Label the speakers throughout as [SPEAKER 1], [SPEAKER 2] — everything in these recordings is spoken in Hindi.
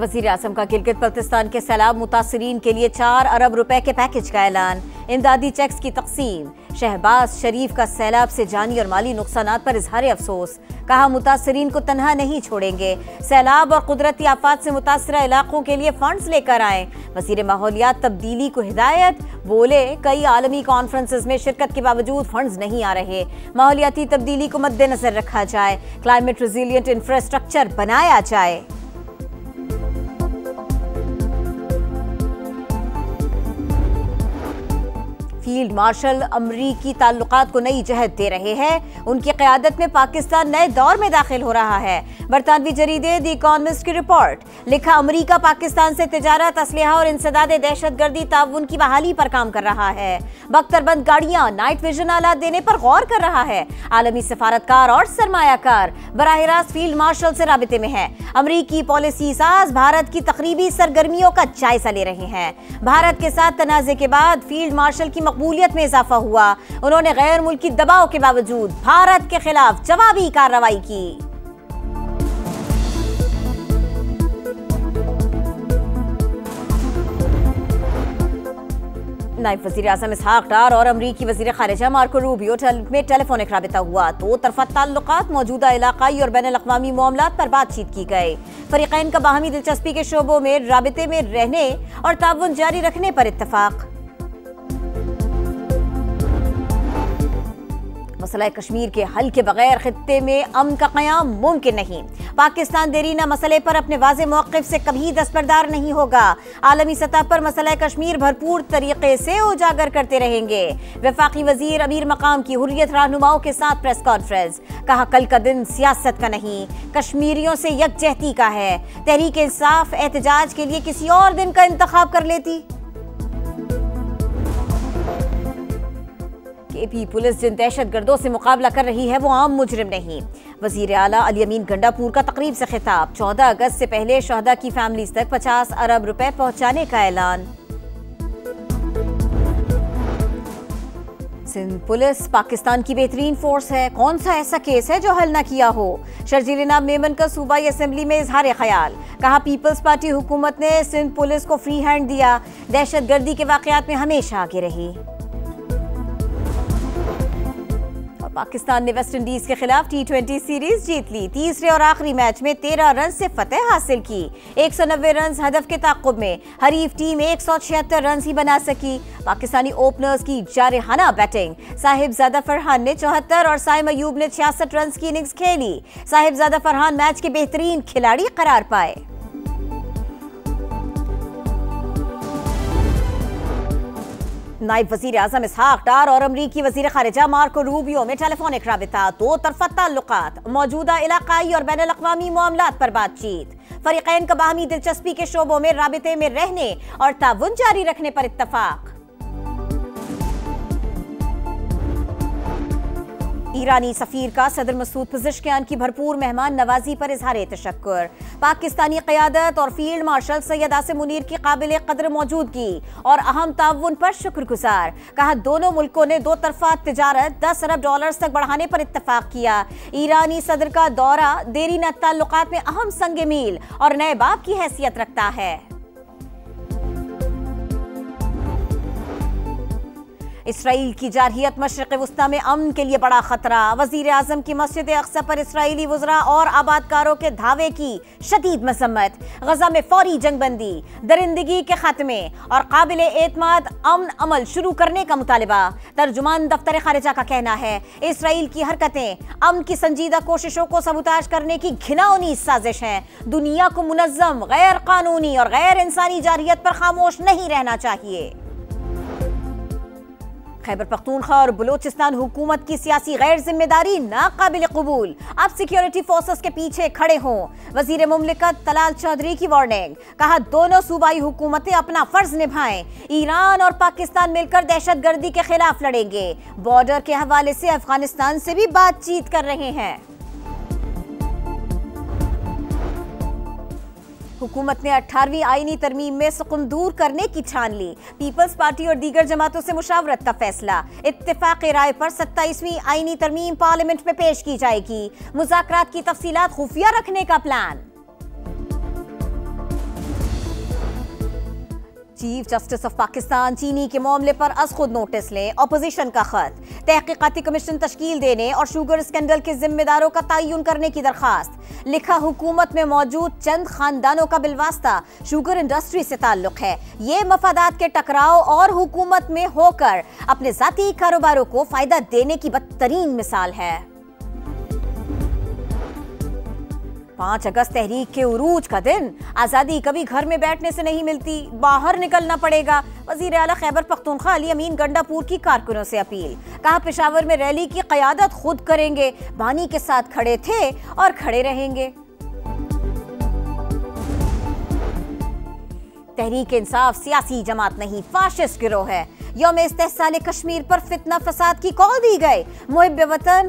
[SPEAKER 1] वज़ीर आज़म का गिलगित बल्तिस्तान के सैलाब मुतासरीन के लिए 4 अरब रुपए के पैकेज का ऐलान। इमदादी चेक्स की तकसीम। शहबाज शरीफ का सैलाब से जानी और माली नुकसानात पर इजहार अफसोस। कहा मुतासरीन को तन्हा नहीं छोड़ेंगे। सैलाब और कुदरती आफात से मुतासरा इलाकों के लिए फंड्स लेकर आए। वज़ीर माहौलियात तब्दीली को हिदायत। बोले कई आलमी कॉन्फ्रेंसेस में शिरकत के बावजूद फंड्स नहीं आ रहे। माहौलियाती तब्दीली को मद्देनजर रखा जाए। क्लाइमेट रेजिलिएंट इंफ्रास्ट्रक्चर बनाया जाए। फील्ड मार्शल अमरीकी ताल्लुकात को नई जहत दे रहे हैं। उनकी क़यादत में पाकिस्तान नए दौर में दाखिल हो रहा है। बरतानवी जरीदे द इकोनॉमिस्ट की रिपोर्ट। लिखा अमरीका पाकिस्तान से तिजारत, असलहा और इंसदाद दहशतगर्दी ताउन की बहाली पर काम कर रहा है। बख्तरबंद गाड़ियां, नाइट विजन आलात देने पर गौर कर रहा है। आलमी सफारतकार और सरमायाकार बराह रास्त फील्ड मार्शल से राबिते में है। अमरीकी पॉलिसी साज भारत की तकरीबी सरगर्मियों का जायजा ले रहे हैं। भारत के साथ तनाज़े के बाद फील्ड मार्शल की मकबूलियत में इजाफा हुआ। उन्होंने गैर मुल्की दबाव के बावजूद भारत के खिलाफ जवाबी कार्रवाई की। नायब वज़ीर आज़म इसहाक डार और अमरीकी वज़ीर ख़ारिजा मार्को रूबियो में टेलीफोनिक राबिता हुआ। दो तरफ़ा ताल्लुकात, मौजूदा इलाक़ाई और बैनुल अक़वामी मामलात पर बातचीत की गई। फ़रीक़ैन का बाहमी दिलचस्पी के शोबों में राबिते में रहने और ताउन जारी रखने पर इत्तफ़ाक़। मसला कश्मीर के हल के बगैर खित्ते में अमन का क़याम मुमकिन नहीं। पाकिस्तान देरीना मसले पर अपने वाज़े मौक़िफ़ से कभी दस्तबरदार नहीं होगा। आलमी सतह पर मसला कश्मीर भरपूर तरीके से उजागर करते रहेंगे। वफाकी वज़ीर अमीर मकाम की हुर्रियत रहनुमाओं के साथ प्रेस कॉन्फ्रेंस। कहा कल का दिन सियासत का नहीं, कश्मीरियों से यकजहती का है। तहरीक इंसाफ एहतजाज के लिए किसी और दिन का इंतखाब कर लेती। केपी पुलिस जिन दहशतगर्दों से मुकाबला कर रही है वो आम मुजरिम नहीं। वजीर आला अली अमीन गंडापुर का तकरीब से खिताब। 14 अगस्त से पहले शहदा की फैमिलीज तक 50 अरब रुपए पहुंचाने का ऐलान। सिंध पुलिस पाकिस्तान की बेहतरीन फोर्स है। कौन सा ऐसा केस है जो हल न किया हो। शर्जील नाब मेमन का सूबाई असेंबली में इजहार ख्याल। कहा पीपल्स पार्टी हुकूमत ने सिंध पुलिस को फ्री हैंड दिया। दहशतगर्दी के वाकयात में हमेशा आगे रही। पाकिस्तान ने वेस्ट इंडीज के खिलाफ T20 सीरीज जीत ली। तीसरे और आखिरी मैच में 13 रन से फतेह हासिल की। 190 रन हदफ के ताक़ुब में हरीफ टीम 176 रन ही बना सकी। पाकिस्तानी ओपनर्स की जारहाना बैटिंग। साहिबजादा फरहान ने 74 और साइम अयूब ने 66 रन की इनिंग्स खेली। साहिबजादा फरहान मैच के बेहतरीन खिलाड़ी करार पाए। नायब वज़ीर आज़म इसहाक डार और अमरीकी वज़ीर ख़ारिजा मार्को रूबियो में टेलीफोनिक राबिता। दो तरफ़ा ताल्लुकात, मौजूदा इलाक़ाई और बैनुल अक़वामी मामलात पर बातचीत। फ़रीक़ैन का बाहमी दिलचस्पी के शोबों में राबिते में रहने और ताउन जारी रखने पर इत्तफ़ाक़। ईरानी सफीर का सदर मसूद पज़ेश्कियान की भरपूर मेहमान नवाजी पर इजहार तशक्कुर। पाकिस्तानी क़यादत और फील्ड मार्शल सैयद आसिम मुनीर की काबिल कदर मौजूदगी और अहम ताउन पर शुक्रगुजार। कहा दोनों मुल्कों ने दो तरफा तिजारत 10 अरब डॉलर्स तक बढ़ाने पर इत्तफाक किया। ईरानी सदर का दौरा देरीना ताल्लुकात में अहम संग मील और नए बाब की हैसियत रखता है। इसराइल की जारहियत मशरिक़ वस्ता में अमन के लिए बड़ा खतरा। वज़ीर आज़म की मस्जिद अक़सा पर इसराइली वज़रा और आबादकारों के धावे की शदीद मसम्मत। गज़ा में फौरी जंगबंदी, दरिंदगी के खात्मे और काबिल एतमाद अमन अमल शुरू करने का मुतालिबा। तर्जुमान दफ्तर ख़ारिजा का कहना है इसराइल की हरकतें अमन की संजीदा कोशिशों को सबूताज करने की घिनौनी साजिश हैं। दुनिया को मुनज़्ज़म, गैर कानूनी और गैर इंसानी जारहियत पर खामोश नहीं रहना चाहिए। खैबर पख्तूनख्वा और बलोचिस्तान हुकूमत की सियासी गैर जिम्मेदारी नाकाबिल कबूल। अब सिक्योरिटी फोर्सेस के पीछे खड़े हों। वजीर मुमलिकत तलाल चौधरी की वार्निंग। कहा दोनों सूबाई हुकूमतें अपना फर्ज निभाएं। ईरान और पाकिस्तान मिलकर दहशतगर्दी के खिलाफ लड़ेंगे। बॉर्डर के हवाले से अफगानिस्तान से भी बातचीत कर रहे हैं। हुकूमत ने 18वीं आईनी तरमीम में सुकून दूर करने की ठान ली। पीपल्स पार्टी और दीगर जमातों से मुशावरत का फैसला। इत्तेफाक राय पर 27वीं आईनी तरमीम पार्लियामेंट में पेश की जाएगी। मुज़ाकरात की तफसीलात खुफिया रखने का plan. Chief justice of Pakistan चीनी के मामले पर अज खुद नोटिस लें, ऑपोजिशन का खत, तहकीकाती कमीशन तश्कील देने और शुगर स्कैंडल के जिम्मेदारों का तयन करने की दरखास्त। लिखा हुकूमत में मौजूद चंद खानदानों का बिलवास्ता शुगर इंडस्ट्री से ताल्लुक है। ये मफादात के टकराव और हुकूमत में होकर अपने जाती कारोबारों को फायदा देने की बदतरीन मिसाल है। 5 अगस्त तहरीक के उरूज का दिन। आजादी कभी घर में बैठने से नहीं मिलती, बाहर निकलना पड़ेगा। वजीर आला खैबर पख्तूनख्वा अली अमीन गंडापुर की कारकुनों से अपील। कहा पेशावर में रैली की क़यादत खुद करेंगे, बानी के साथ खड़े थे और खड़े रहेंगे। तहरीक इंसाफ सियासी जमात नहीं, फाशिस्ट गिरोह है। यौम इस्तेहसाल कश्मीर पर फितना फसाद की कॉल दी गई। मुहिब वतन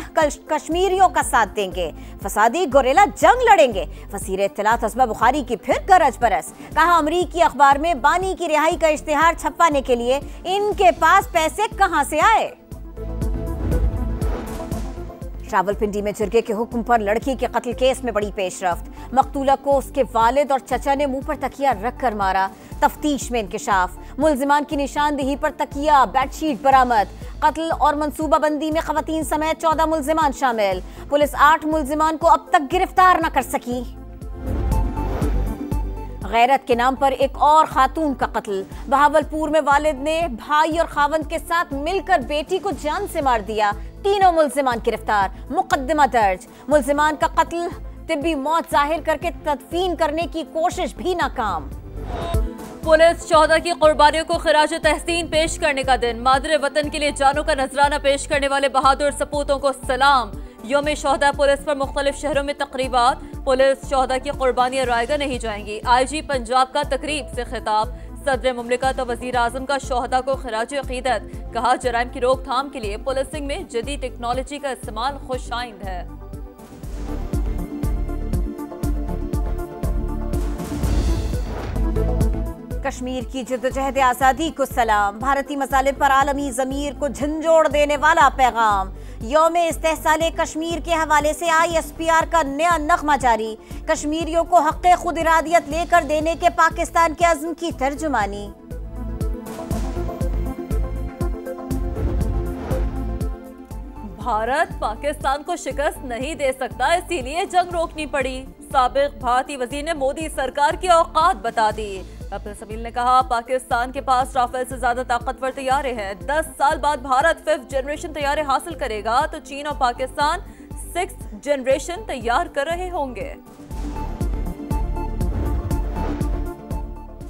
[SPEAKER 1] कश्मीरियों का साथ देंगे, फसादी गोरेला जंग लड़ेंगे। वज़ीर इत्तलात अस्मा बुखारी की फिर गरज बरस। कहा अमरीकी अखबार में बानी की रिहाई का इश्तिहार छपवाने के लिए इनके पास पैसे कहां से आए। रावलपिंडी में जिरगे के हुक्म पर लड़की के कत्ल केस में बड़ी पेशरफ्त। मकतूला को उसके वालिद और चचा ने मुंह पर तकिया रखकर मारा। तफ्तीश में इंकिशाफ। मुल्जिमान की निशानदेही पर तकिया बेडशीट बरामद। कत्ल और मंसूबाबंदी में खवातीन समेत 14 मुल्जिमान शामिल। पुलिस 8 मुल्जिमान को अब तक गिरफ्तार न कर सकी। गैरत के नाम पर एक और खातून का कत्ल। बहावलपुर में वालिद ने भाई और खावंद के साथ मिलकर बेटी को जान से मार दिया। तीनों मुल्जिमान गिरफ्तार, मुकदमा दर्ज। मुल्जिमान का कत्ल तिब्बी मौत जाहिर करके तदफीन करने की कोशिश भी नाकाम।
[SPEAKER 2] पुलिस शोहदा की कुर्बानियों को खिराज तहसीन पेश करने का दिन। मादरे वतन के लिए जानों का नजराना पेश करने वाले बहादुर सपूतों को सलाम। यौम शोहदा पुलिस पर मुख्तलिफ शहरों में तकरीबात। पुलिस शोहदा की कुर्बानियां रायगा नहीं जाएंगी। IG पंजाब का तकरीब से खिताब। सदर मुमलिकत और वजीर आजम का शोहदा को खिराज अकीदत। कहा जराइम की रोकथाम के लिए पुलिसिंग में जदीद टेक्नोलॉजी का इस्तेमाल खुशाइंद है।
[SPEAKER 1] कश्मीर की जद्दोजहद आज़ादी को सलाम। भारतीय मसालिब पर आलमी ज़मीर को झंझोड़ देने वाला पैगाम। यौम इस्तेहसाल कश्मीर के हवाले से ISPR का नया नगमा जारी। कश्मीरियों को हक़ खुद इरादियत लेकर देने के पाकिस्तान के अज़्म की तर्जुमानी।
[SPEAKER 2] भारत पाकिस्तान को शिकस्त नहीं दे सकता, इसीलिए जंग रोकनी पड़ी। साबिक भारतीय वजीर ने मोदी सरकार की औकात बता दी। कपिल सिब्बल ने कहा पाकिस्तान के पास राफेल से ज्यादा ताकतवर तैयारे हैं। 10 साल बाद भारत 5th जनरेशन तैयारे हासिल करेगा तो चीन और पाकिस्तान 6th जनरेशन तैयार कर रहे होंगे।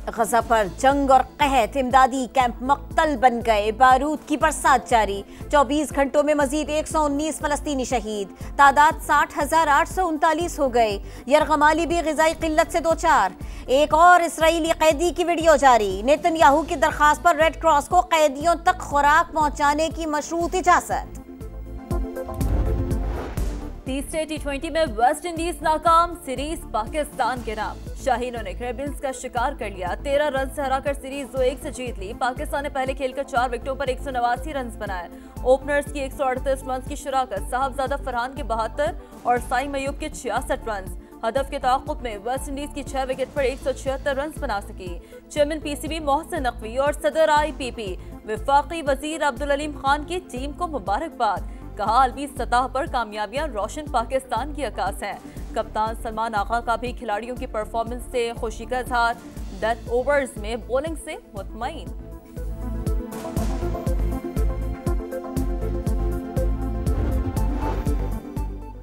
[SPEAKER 1] गजा पर जंग और कहत, इमदादी कैंप मक्तल बन गए। बारूद की बरसात जारी। 24 घंटों में मजीद 119 फलस्तीनी शहीद। तादाद 60,839 हो गए। यरगमाली भी ग़िज़ाई किल्लत से 2-4। एक और इसराइली कैदी की वीडियो जारी। नेतन्याहू की दरखास्त पर रेड क्रॉस को कैदियों तक खुराक पहुंचाने की मशरूत इजाजत।
[SPEAKER 2] तीसरे T20 में वेस्ट इंडीज नाकाम, सीरीज पाकिस्तान के नाम। शाहीनों ने कैरेबियंस का शिकार कर लिया। 13 रन से हराकर सीरीज 2-1 से जीत ली। पाकिस्तान ने पहले खेलकर 4 विकेटों पर 189 रन बनाए। ओपनर्स की 138 रन की शराकत। साहबजादा फरहान के 72 और साइम अयूब के 66 रन। हदफ के ताक़ुब में वेस्ट इंडीज की 6 विकेट पर 176 रन बना सकी। चेयरमैन PCB मोहसिन नकवी और सदर IPP वफाकी वजीर अब्दुल अलीम खान की टीम को मुबारकबाद। कहा आलमी सतह पर कामयाबियां रोशन पाकिस्तान की अक्कास हैं। कप्तान सलमान आगा का भी खिलाड़ियों की परफॉर्मेंस से खुशी का इजहार। डेथ ओवर्स में बॉलिंग से मुतमईन।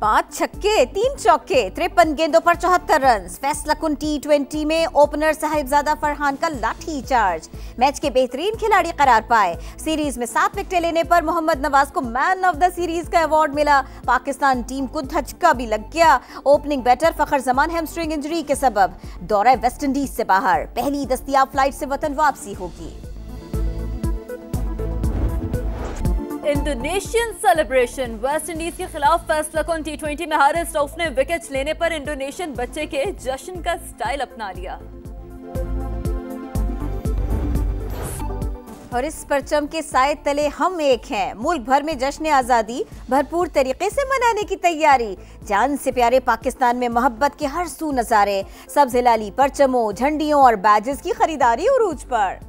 [SPEAKER 1] 5 छक्के 3 चौके 53 गेंदों पर 74 रन। फैसला कुन T20 में ओपनर साहिबजादा फरहान का लाठी चार्ज। मैच के बेहतरीन खिलाड़ी करार पाए। सीरीज में 7 विकेटें लेने पर मोहम्मद नवाज को मैन ऑफ द सीरीज का अवार्ड मिला। पाकिस्तान टीम को धचका भी लग गया। ओपनिंग बैटर फखर जमान हैमस्ट्रिंग इंजरी के सबब दौरे वेस्ट इंडीज से बाहर। पहली दस्तयाब फ्लाइट से वतन वापसी होगी।
[SPEAKER 2] Indonesian celebration. वेस्ट इंडीज के खिलाफ फैसला कुन T20 में हारिस रऊफ ने विकेट लेने पर इंडोनेशियन बच्चे के जश्न का स्टाइल अपना लिया।
[SPEAKER 1] और इस परचम के साए तले हम एक हैं। मुल्क भर में जश्न आज़ादी भरपूर तरीके से मनाने की तैयारी। जान से प्यारे पाकिस्तान में मोहब्बत के हर सू नज़ारे। सब्ज़ हिलाली परचमों, झंडियों और बैजेस की खरीदारी उरूज पर।